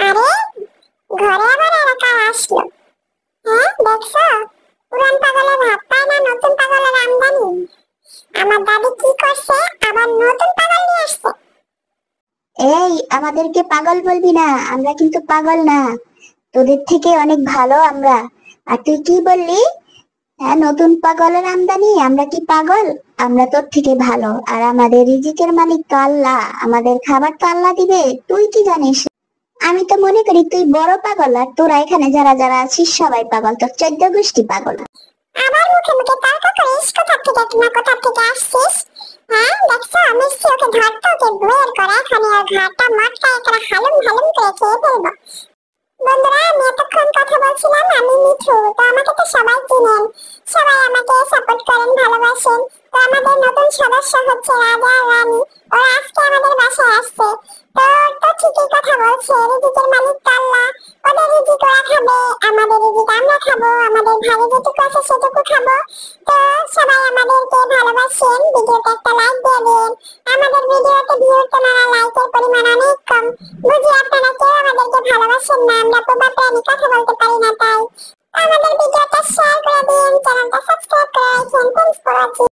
আরে, ঘরে আবার এরা কার আসলো? হ্যাঁ, দেখছো? পুরান পাগলের ভাত পায় না, নতুন পাগলের আমদানি। আমার দাদি কি করছে, আবার নতুন পাগল নিয়ে আসছে। এই, আমাদেরকে পাগল বলবি না, আমরা কিন্তু পাগল না। তোদের থেকে অনেক ভালো আমরা। আর তুই কি বললি? হ্যাঁ, নতুন পাগলের আমদানি? আমরা কি পাগল? আমরা তোর থেকে ভালো, আর আমাদের রিজিকের মালিক তো আল্লাহ, আমাদের খাবার তো আল্লাহ দিবে। তুই কি জানিস? আমি তো মনে করি তুই বড় পাগল, আর তোরা এখানে যারা যারা আছিস সবাই পাগল, তোর 14 গোষ্ঠী পাগল। আবার মুখে মুখে তর্ক করিস, কোথা থেকে না কোথা থেকে আসছিস? হ্যাঁ, দেখছো? মিষ্টি ওকে ধরতো, ওকে বের করে এখানে ওর ঘাটটা মটকা একটা হালুম হালুম করে খেয়ে ফেলবো। বন্ধুরা, আমি এতক্ষণ কথা বলছিলাম, আমি মিঠু। তো আমাকে তো সবাই চিনেন, সবাই আমাকে সাপোর্ট করেন, ভালোবাসেন। তো আমাদের নতুন সদস্য হচ্ছে রাজা আর রানী। ওরা আজকে আমাদের বাসায় আসছে। তো তো ঠিকই কথা বলছে, রিজিকের মালিক তো আল্লাহ। ওদের রিজিক ওরা খাবে, আমাদের রিজিক আমরা খাবো, আমাদের ভাগে যেটুকু আছে সেটুকু খাবো। তো সবাই আমাদেরকে ভালোবাসেন, ভিডিওতে একটা লাইক দিয়ে দিন। আমাদের ভিডিওতে ভিউ তোলারা লাইকের পরিমাণ অনেক কম। বুঝি আপনারা কেউ আমাদেরকে ভালোবাসেন না, আমরা প্রবাদ প্রাণী, কথা বলতে পারি না তাই। আমাদের ভিডিওটা শেয়ার করে দিন, চ্যানেলটা সাবস্ক্রাইব করে রাখেন। Thanks for watching.